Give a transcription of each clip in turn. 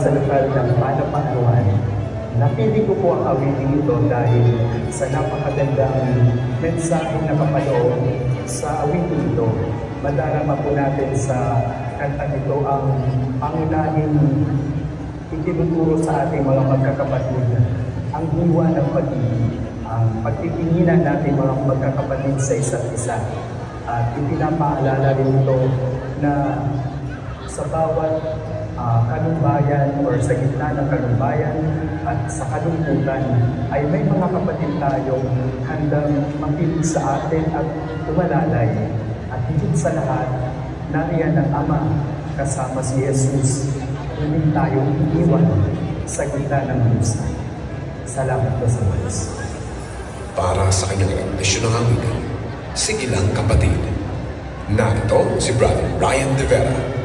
sa lokal ng Panapaanuan. Napili ko po ang awiting ito dahil sa napakagandang mensaheng nakapaloob sa awiting ito. Madarama po natin sa kantang ito ang pangunahing itinuturo sa ating mga magkakapatid, ang diwa ng pag-ibig, ang pagtitinginan natin mga magkakapatid sa isa't isa. At ipinapaalala rin ito na sa bawat kalumbayan or sa gitna ng kalumbayan at sa kalungkutan ay may mga kapatid tayong handang makinig sa atin at tumalalay. At higit sa lahat, nariyan ang Ama kasama si Jesus, hindi tayong iiwan sa gitna ng lusa. Salamat po sa Diyos. Para sa kanyang reputasyon ng awitin, sige lang kapatid. Narito si Brother Ryan De Vera.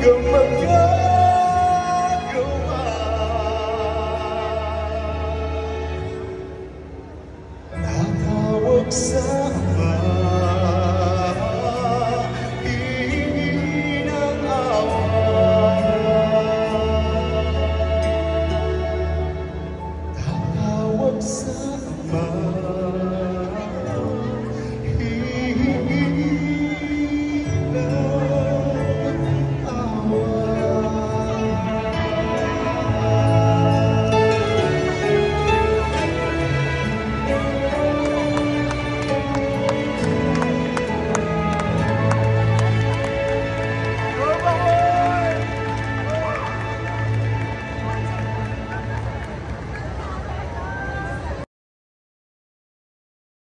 hanggang magka